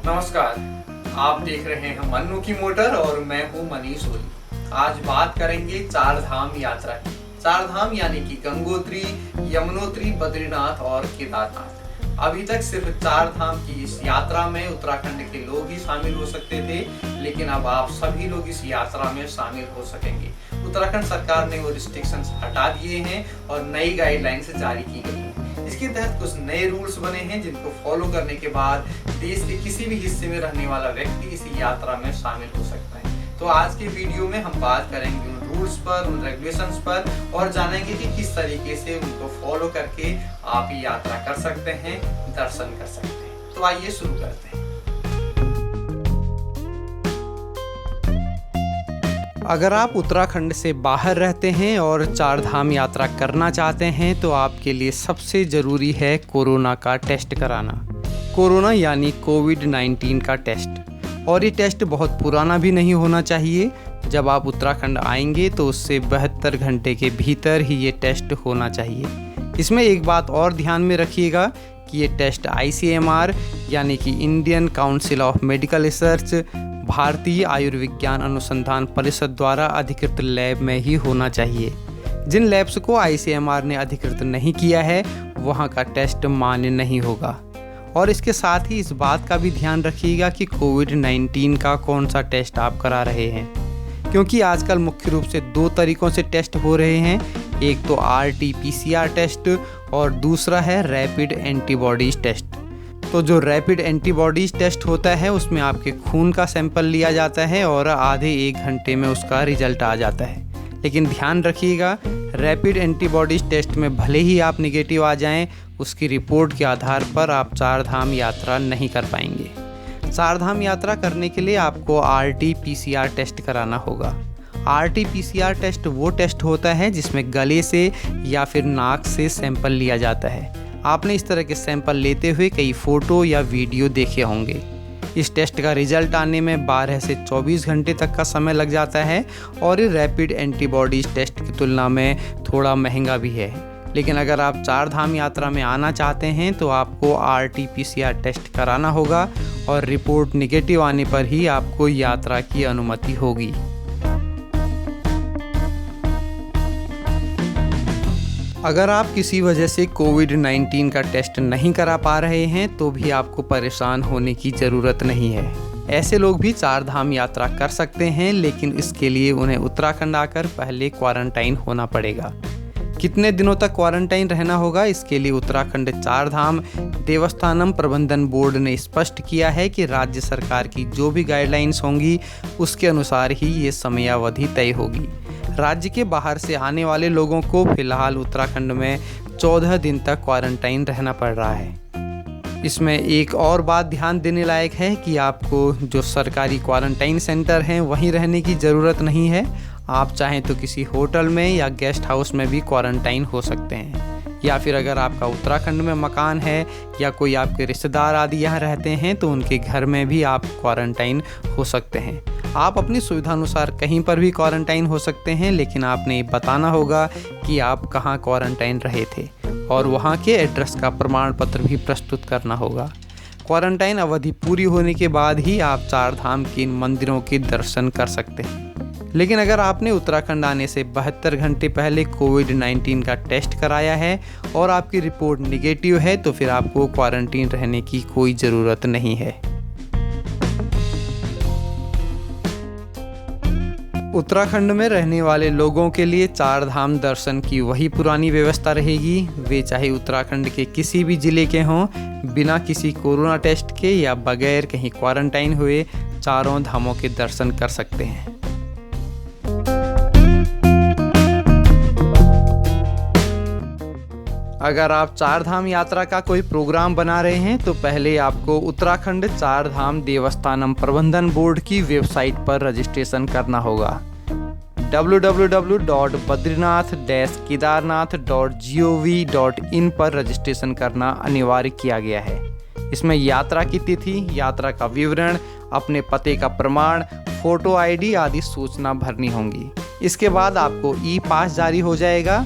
नमस्कार, आप देख रहे हैं मन्नू की मोटर और मैं हूं मनीष ओली। आज बात करेंगे चार धाम यात्रा की। चार धाम यानी कि गंगोत्री, यमुनोत्री, बद्रीनाथ और केदारनाथ। अभी तक सिर्फ चार धाम की इस यात्रा में उत्तराखंड के लोग ही शामिल हो सकते थे, लेकिन अब आप सभी लोग इस यात्रा में शामिल हो सकेंगे। उत्तराखंड सरकार ने वो रिस्ट्रिक्शंस हटा दिए हैं और नई गाइडलाइंस जारी की गई हैं। इसके तहत कुछ नए रूल्स बने हैं जिनको फॉलो करने के बाद देश के किसी भी हिस्से में रहने वाला व्यक्ति इस यात्रा में शामिल हो सकता है। तो आज के वीडियो में हम बात करेंगे उन रूल्स पर, उन रेगुलेशंस पर और जानेंगे कि किस तरीके से उनको फॉलो करके आप ये यात्रा कर सकते हैं, दर्शन कर सकते हैं। तो आइए शुरू करते हैं। अगर आप उत्तराखंड से बाहर रहते हैं और चार धाम यात्रा करना चाहते हैं तो आपके लिए सबसे ज़रूरी है कोरोना का टेस्ट कराना। कोरोना यानी कोविड-19 का टेस्ट। और ये टेस्ट बहुत पुराना भी नहीं होना चाहिए। जब आप उत्तराखंड आएंगे तो उससे 72 घंटे के भीतर ही ये टेस्ट होना चाहिए। इसमें एक बात और ध्यान में रखिएगा कि ये टेस्ट ICMR यानी कि Indian council of medical research, Bharatiya Ayurvigyan अनुसंधान परिषद द्वारा अधिकृत लैब में ही होना चाहिए। जिन लैब्स को ICMR ने अधिकृत नहीं किया है वहाँ का टेस्ट मान्य नहीं होगा। और इसके साथ ही इस बात का भी ध्यान रखिएगा कि कोविड-19 का कौन सा टेस्ट आप करा रहे हैं, क्योंकि आजकल मुख्य रूप से दो तरीकों से टेस्ट हो रहे हैं। एक तो RT-PCR टेस्ट और दूसरा है रैपिड एंटीबॉडीज टेस्ट। तो जो रैपिड एंटीबॉडीज टेस्ट होता है उसमें आपके खून का सैंपल लिया जाता है और आधे 1 घंटे में उसका रिजल्ट आ जाता है। लेकिन ध्यान रखिएगा, रैपिड एंटीबॉडीज टेस्ट में भले ही आप निगेटिव आ जाएं, उसकी रिपोर्ट के आधार पर आप चार धाम यात्रा नहीं कर पाएंगे। चार धाम यात्रा करने के लिए आपको RT-PCR टेस्ट कराना होगा। RT-PCR टेस्ट वो टेस्ट होता है जिसमें गले से या फिर नाक से सैंपल लिया जाता है। आपने इस तरह के सैंपल लेते हुए कई फ़ोटो या वीडियो देखे होंगे। इस टेस्ट का रिजल्ट आने में 12 से 24 घंटे तक का समय लग जाता है और ये रैपिड एंटीबॉडीज टेस्ट की तुलना में थोड़ा महंगा भी है। लेकिन अगर आप चार धाम यात्रा में आना चाहते हैं तो आपको RT-PCR टेस्ट कराना होगा और रिपोर्ट निगेटिव आने पर ही आपको यात्रा की अनुमति होगी। अगर आप किसी वजह से कोविड-19 का टेस्ट नहीं करा पा रहे हैं तो भी आपको परेशान होने की ज़रूरत नहीं है। ऐसे लोग भी चार धाम यात्रा कर सकते हैं, लेकिन इसके लिए उन्हें उत्तराखंड आकर पहले क्वारंटाइन होना पड़ेगा। कितने दिनों तक क्वारंटाइन रहना होगा, इसके लिए उत्तराखंड चार धाम देवस्थानम प्रबंधन बोर्ड ने स्पष्ट किया है कि राज्य सरकार की जो भी गाइडलाइंस होंगी उसके अनुसार ही ये समयावधि तय होगी। राज्य के बाहर से आने वाले लोगों को फिलहाल उत्तराखंड में 14 दिन तक क्वारंटाइन रहना पड़ रहा है। इसमें एक और बात ध्यान देने लायक है कि आपको जो सरकारी क्वारंटाइन सेंटर हैं वहीं रहने की ज़रूरत नहीं है। आप चाहें तो किसी होटल में या गेस्ट हाउस में भी क्वारंटाइन हो सकते हैं, या फिर अगर आपका उत्तराखंड में मकान है या कोई आपके रिश्तेदार आदि यहाँ रहते हैं तो उनके घर में भी आप क्वारंटाइन हो सकते हैं। आप अपनी सुविधानुसार कहीं पर भी क्वारंटाइन हो सकते हैं, लेकिन आपने बताना होगा कि आप कहाँ क्वारंटाइन रहे थे और वहाँ के एड्रेस का प्रमाण पत्र भी प्रस्तुत करना होगा। क्वारंटाइन अवधि पूरी होने के बाद ही आप चार धाम के इन मंदिरों के दर्शन कर सकते हैं। लेकिन अगर आपने उत्तराखंड आने से 72 घंटे पहले कोविड-19 का टेस्ट कराया है और आपकी रिपोर्ट निगेटिव है तो फिर आपको क्वारंटीन रहने की कोई ज़रूरत नहीं है। उत्तराखंड में रहने वाले लोगों के लिए चार धाम दर्शन की वही पुरानी व्यवस्था रहेगी। वे चाहे उत्तराखंड के किसी भी ज़िले के हों, बिना किसी कोरोना टेस्ट के या बगैर कहीं क्वारंटाइन हुए चारों धामों के दर्शन कर सकते हैं। अगर आप चार धाम यात्रा का कोई प्रोग्राम बना रहे हैं तो पहले आपको उत्तराखंड चार धाम देवस्थानम प्रबंधन बोर्ड की वेबसाइट पर रजिस्ट्रेशन करना होगा। www.badrinath-kedarnath.gov.in पर रजिस्ट्रेशन करना अनिवार्य किया गया है। इसमें यात्रा की तिथि, यात्रा का विवरण, अपने पते का प्रमाण, फोटो ID आदि सूचना भरनी होंगी। इसके बाद आपको ई पास जारी हो जाएगा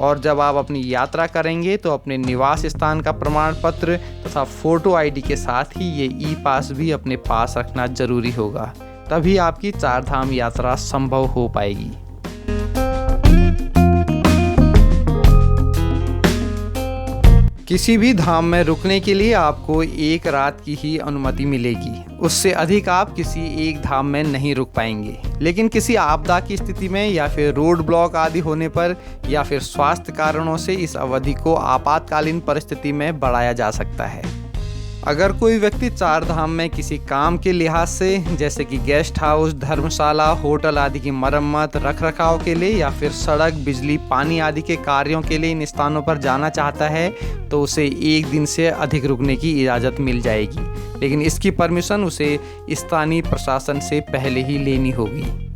और जब आप अपनी यात्रा करेंगे तो अपने निवास स्थान का प्रमाण पत्र तथा फोटो आईडी के साथ ही ये ई पास भी अपने पास रखना जरूरी होगा, तभी आपकी चार धाम यात्रा संभव हो पाएगी। किसी भी धाम में रुकने के लिए आपको एक रात की ही अनुमति मिलेगी, उससे अधिक आप किसी एक धाम में नहीं रुक पाएंगे। लेकिन किसी आपदा की स्थिति में या फिर रोड ब्लॉक आदि होने पर या फिर स्वास्थ्य कारणों से इस अवधि को आपातकालीन परिस्थिति में बढ़ाया जा सकता है। अगर कोई व्यक्ति चार धाम में किसी काम के लिहाज से जैसे कि गेस्ट हाउस, धर्मशाला, होटल आदि की मरम्मत, रखरखाव के लिए या फिर सड़क, बिजली, पानी आदि के कार्यों के लिए इन स्थानों पर जाना चाहता है तो उसे एक दिन से अधिक रुकने की इजाज़त मिल जाएगी, लेकिन इसकी परमिशन उसे स्थानीय प्रशासन से पहले ही लेनी होगी।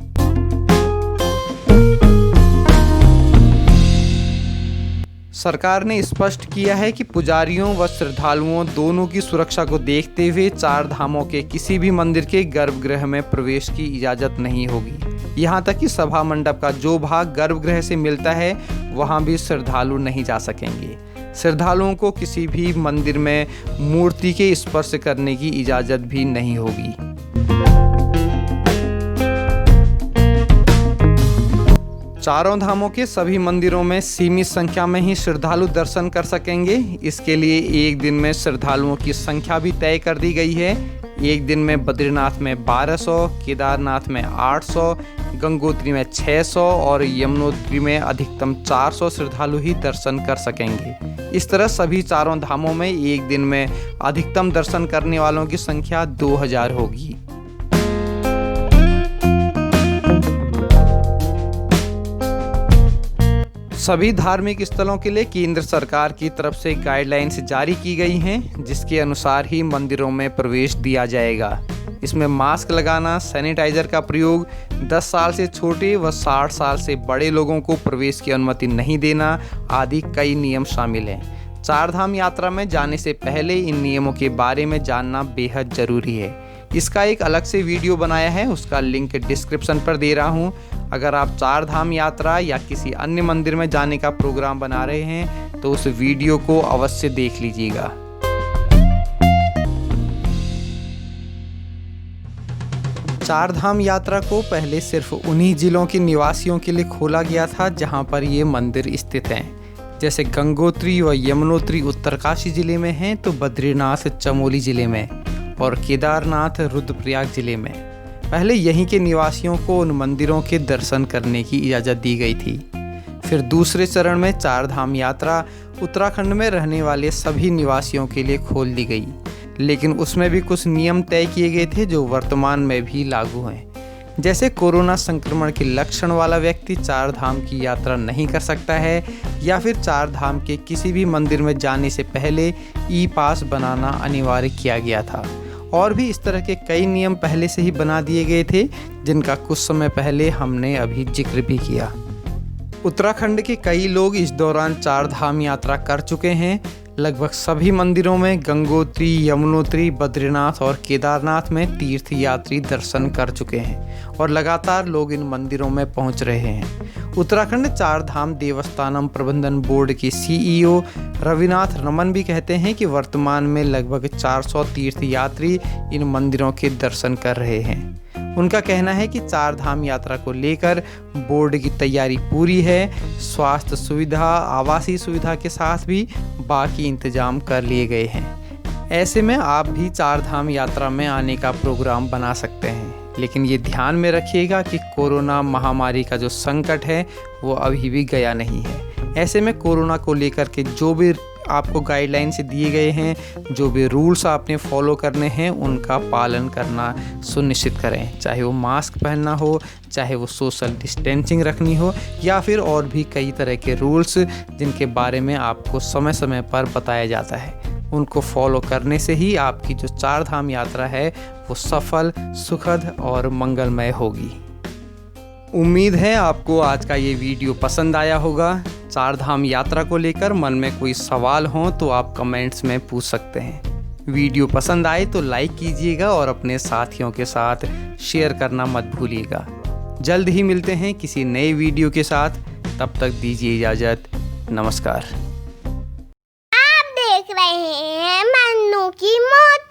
सरकार ने स्पष्ट किया है कि पुजारियों व श्रद्धालुओं दोनों की सुरक्षा को देखते हुए चार धामों के किसी भी मंदिर के गर्भगृह में प्रवेश की इजाज़त नहीं होगी। यहाँ तक कि सभा मंडप का जो भाग गर्भगृह से मिलता है वहाँ भी श्रद्धालु नहीं जा सकेंगे। श्रद्धालुओं को किसी भी मंदिर में मूर्ति के स्पर्श करने की इजाज़त भी नहीं होगी। चारों धामों के सभी मंदिरों में सीमित संख्या में ही श्रद्धालु दर्शन कर सकेंगे। इसके लिए एक दिन में श्रद्धालुओं की संख्या भी तय कर दी गई है। एक दिन में बद्रीनाथ में 1200, केदारनाथ में 800, गंगोत्री में 600 और यमुनोत्री में अधिकतम 400 श्रद्धालु ही दर्शन कर सकेंगे। इस तरह सभी चारों धामों में एक दिन में अधिकतम दर्शन करने वालों की संख्या 2000 होगी। सभी धार्मिक स्थलों के लिए केंद्र सरकार की तरफ से गाइडलाइंस जारी की गई हैं, जिसके अनुसार ही मंदिरों में प्रवेश दिया जाएगा। इसमें मास्क लगाना, सैनिटाइजर का प्रयोग, 10 साल से छोटे व 60 साल से बड़े लोगों को प्रवेश की अनुमति नहीं देना आदि कई नियम शामिल हैं। चार धाम यात्रा में जाने से पहले इन नियमों के बारे में जानना बेहद जरूरी है। इसका एक अलग से वीडियो बनाया है, उसका लिंक डिस्क्रिप्शन पर दे रहा हूँ। अगर आप चार धाम यात्रा या किसी अन्य मंदिर में जाने का प्रोग्राम बना रहे हैं तो उस वीडियो को अवश्य देख लीजिएगा। चार धाम यात्रा को पहले सिर्फ उन्हीं जिलों के निवासियों के लिए खोला गया था जहां पर ये मंदिर स्थित हैं। जैसे गंगोत्री व यमुनोत्री उत्तरकाशी जिले में हैं तो बद्रीनाथ चमोली जिले में और केदारनाथ रुद्रप्रयाग जिले में। पहले यहीं के निवासियों को उन मंदिरों के दर्शन करने की इजाज़त दी गई थी। फिर दूसरे चरण में चार धाम यात्रा उत्तराखंड में रहने वाले सभी निवासियों के लिए खोल दी गई, लेकिन उसमें भी कुछ नियम तय किए गए थे जो वर्तमान में भी लागू हैं। जैसे कोरोना संक्रमण के लक्षण वाला व्यक्ति चार धाम की यात्रा नहीं कर सकता है या फिर चार धाम के किसी भी मंदिर में जाने से पहले ई पास बनाना अनिवार्य किया गया था। और भी इस तरह के कई नियम पहले से ही बना दिए गए थे जिनका कुछ समय पहले हमने अभी जिक्र भी किया। उत्तराखंड के कई लोग इस दौरान चार धाम यात्रा कर चुके हैं। लगभग सभी मंदिरों में गंगोत्री, यमुनोत्री, बद्रीनाथ और केदारनाथ में तीर्थ यात्री दर्शन कर चुके हैं और लगातार लोग इन मंदिरों में पहुंच रहे हैं। उत्तराखंड चार धाम देवस्थानम प्रबंधन बोर्ड के सीईओ रविनाथ रमन भी कहते हैं कि वर्तमान में लगभग 400 तीर्थ यात्री इन मंदिरों के दर्शन कर रहे हैं। उनका कहना है कि चार धाम यात्रा को लेकर बोर्ड की तैयारी पूरी है। स्वास्थ्य सुविधा, आवासीय सुविधा के साथ भी बाकी इंतजाम कर लिए गए हैं। ऐसे में आप भी चार धाम यात्रा में आने का प्रोग्राम बना सकते हैं, लेकिन ये ध्यान में रखिएगा कि कोरोना महामारी का जो संकट है वो अभी भी गया नहीं है। ऐसे में कोरोना को लेकर के जो भी आपको गाइडलाइंस दिए गए हैं, जो भी रूल्स आपने फॉलो करने हैं, उनका पालन करना सुनिश्चित करें। चाहे वो मास्क पहनना हो, चाहे वो सोशल डिस्टेंसिंग रखनी हो या फिर और भी कई तरह के रूल्स जिनके बारे में आपको समय समय पर बताया जाता है, उनको फॉलो करने से ही आपकी जो चार धाम यात्रा है वो सफल, सुखद और मंगलमय होगी। उम्मीद है आपको आज का ये वीडियो पसंद आया होगा। चार धाम यात्रा को लेकर मन में कोई सवाल हो तो आप कमेंट्स में पूछ सकते हैं। वीडियो पसंद आए तो लाइक कीजिएगा और अपने साथियों के साथ शेयर करना मत भूलिएगा। जल्द ही मिलते हैं किसी नए वीडियो के साथ, तब तक दीजिए इजाज़त। नमस्कार। आप देख रहे हैं मन्नू की मोती।